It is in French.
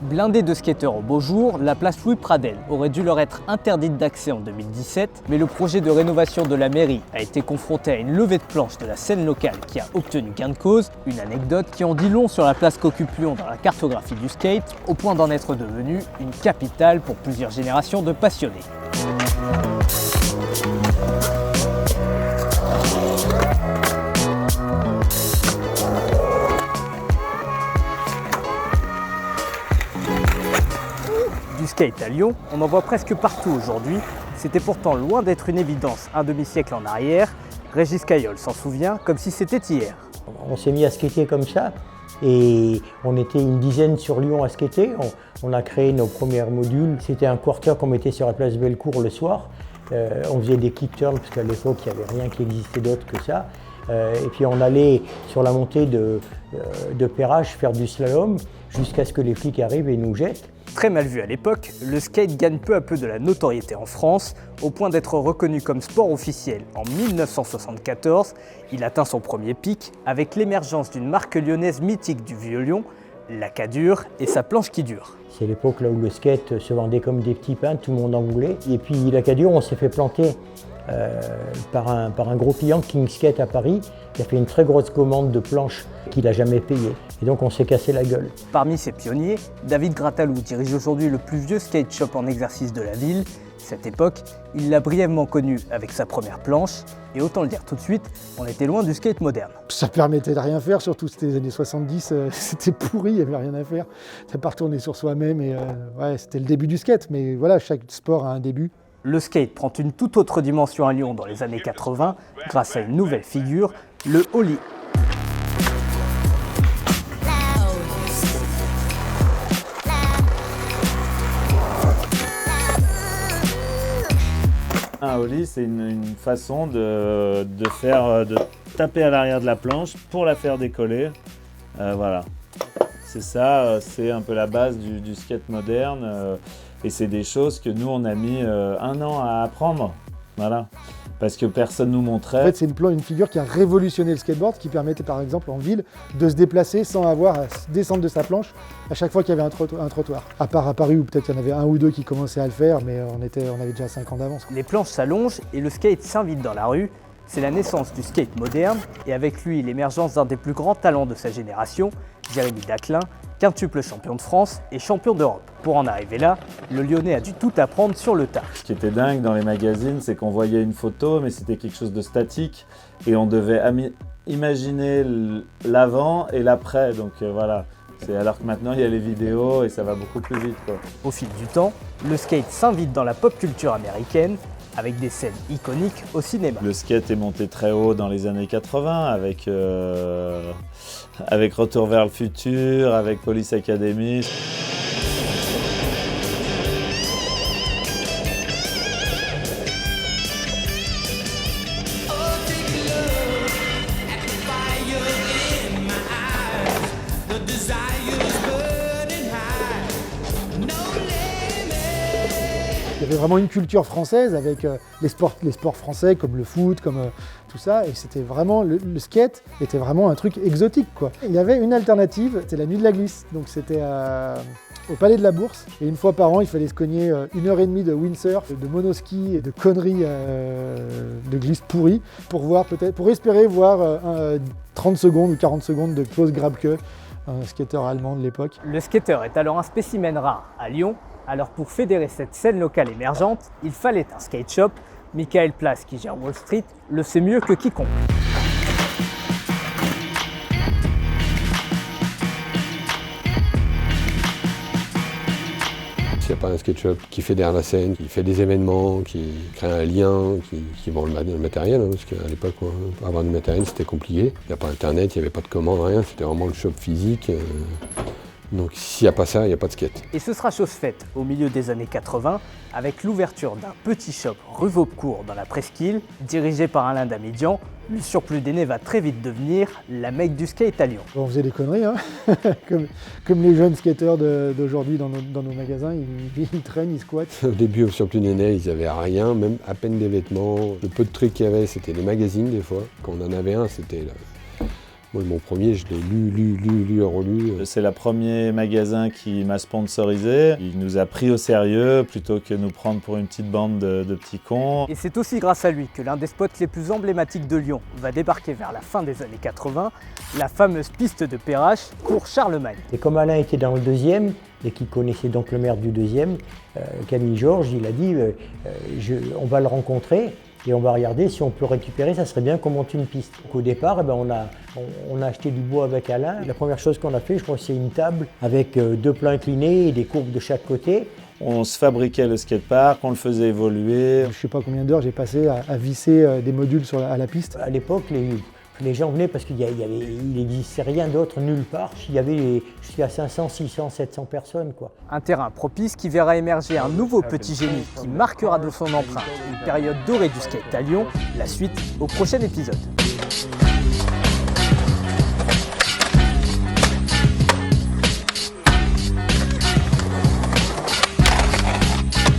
Blindée de skateurs au beau jour, la place Louis Pradel aurait dû leur être interdite d'accès en 2017, mais le projet de rénovation de la mairie a été confronté à une levée de planches de la scène locale qui a obtenu gain de cause, une anecdote qui en dit long sur la place qu'occupe Lyon dans la cartographie du skate, au point d'en être devenue une capitale pour plusieurs générations de passionnés. Du skate à Lyon, on en voit presque partout aujourd'hui. C'était pourtant loin d'être une évidence un demi-siècle en arrière. Régis Caillol s'en souvient comme si c'était hier. On s'est mis à skater comme ça et on était une dizaine sur Lyon à skater. On a créé nos premiers modules. C'était un quarter qu'on mettait sur la place Bellecour le soir. On faisait des kick turns parce qu'à l'époque il n'y avait rien qui existait d'autre que ça. Et puis on allait sur la montée de Perrache faire du slalom jusqu'à ce que les flics arrivent et nous jettent. Très mal vu à l'époque, le skate gagne peu à peu de la notoriété en France, au point d'être reconnu comme sport officiel en 1974. Il atteint son premier pic avec l'émergence d'une marque lyonnaise mythique du Vieux-Lyon, la Cadure et sa planche qui dure. C'est l'époque là où le skate se vendait comme des petits pains, tout le monde en voulait. Et puis la Cadure, on s'est fait planter par un gros client, King Skate à Paris, qui a fait une très grosse commande de planches qu'il n'a jamais payée. Et donc on s'est cassé la gueule. Parmi ses pionniers, David Gratalou dirige aujourd'hui le plus vieux skate shop en exercice de la ville. Cette époque, il l'a brièvement connu avec sa première planche. Et autant le dire tout de suite, on était loin du skate moderne. Ça permettait de rien faire, surtout c'était les années 70, c'était pourri, il n'y avait rien à faire. Ça pas retourner sur soi-même et ouais, c'était le début du skate. Mais voilà, chaque sport a un début. Le skate prend une toute autre dimension à Lyon dans les années 80 grâce à une nouvelle figure, le ollie. Un ollie, c'est une façon de taper à l'arrière de la planche pour la faire décoller. Voilà. C'est ça, c'est un peu la base du skate moderne. Et c'est des choses que nous, on a mis 1 an à apprendre. Voilà. Parce que personne ne nous montrait. En fait, c'est une figure qui a révolutionné le skateboard, qui permettait par exemple en ville de se déplacer sans avoir à descendre de sa planche à chaque fois qu'il y avait un trottoir. À part à Paris où peut-être il y en avait 1 ou 2 qui commençaient à le faire, mais on avait déjà 5 ans d'avance. Les planches s'allongent et le skate s'invite dans la rue. C'est la naissance du skate moderne et avec lui l'émergence d'un des plus grands talents de sa génération, Jérémy Daclin, quintuple champion de France et champion d'Europe. Pour en arriver là, le Lyonnais a dû tout apprendre sur le tas. Ce qui était dingue dans les magazines, c'est qu'on voyait une photo, mais c'était quelque chose de statique et on devait imaginer l'avant et l'après. Donc voilà. Alors que maintenant il y a les vidéos et ça va beaucoup plus vite, quoi. Au fil du temps, le skate s'invite dans la pop culture américaine avec des scènes iconiques au cinéma. Le skate est monté très haut dans les années 80 avec Retour vers le futur, avec Police Academy. Il y avait vraiment une culture française avec les sports français comme le foot, comme tout ça. Et c'était vraiment, le skate était vraiment un truc exotique, quoi. Il y avait une alternative, c'était la nuit de la glisse. Donc c'était au Palais de la Bourse. Et une fois par an, il fallait se cogner 1h30 de windsurf, de monoski et de conneries de glisse pourrie pour espérer voir 30 secondes ou 40 secondes de Klaus Grabke, un skateur allemand de l'époque. Le skateur est alors un spécimen rare à Lyon. Alors pour fédérer cette scène locale émergente, il fallait un skate shop. Michael Place, qui gère Wall Street, le sait mieux que quiconque. S'il n'y a pas un skate shop qui fédère la scène, qui fait des événements, qui crée un lien, qui vend le matériel, hein, parce qu'à l'époque, pour avoir du matériel, c'était compliqué. Il n'y a pas Internet, il n'y avait pas de commande, rien, c'était vraiment le shop physique. Donc s'il n'y a pas ça, il n'y a pas de skate. Et ce sera chose faite au milieu des années 80 avec l'ouverture d'un petit shop rue Vaubecourt dans la Presqu'île, dirigé par Alain Damidian. Le surplus d'aînés va très vite devenir la mecque du skate à Lyon. On faisait des conneries, hein. comme les jeunes skateurs d'aujourd'hui dans nos magasins, ils traînent, ils squattent. Au début, au surplus d'aînés, ils n'avaient rien, même à peine des vêtements. Le peu de trucs qu'il y avait, c'était les magazines des fois. Quand on en avait un, c'était Moi, mon premier, je l'ai lu et relu. C'est le premier magasin qui m'a sponsorisé. Il nous a pris au sérieux plutôt que nous prendre pour une petite bande de petits cons. Et c'est aussi grâce à lui que l'un des spots les plus emblématiques de Lyon va débarquer vers la fin des années 80, la fameuse piste de Perrache, cours Charlemagne. Et comme Alain était dans le deuxième, et qui connaissait donc le maire du deuxième, Camille Georges, il a dit on va le rencontrer et on va regarder si on peut récupérer, ça serait bien qu'on monte une piste. Donc, au départ, on a acheté du bois avec Alain. La première chose qu'on a fait, je crois que c'est une table avec 2 plans inclinés et des courbes de chaque côté. On se fabriquait le skatepark, on le faisait évoluer. Je ne sais pas combien d'heures j'ai passé à visser des modules à la piste. À l'époque, les gens venaient parce qu'il n'existait rien d'autre nulle part. Il y avait jusqu'à 500, 600, 700 personnes, quoi. Un terrain propice qui verra émerger un nouveau petit génie qui marquera de son empreinte une période dorée du skate à Lyon. La suite au prochain épisode.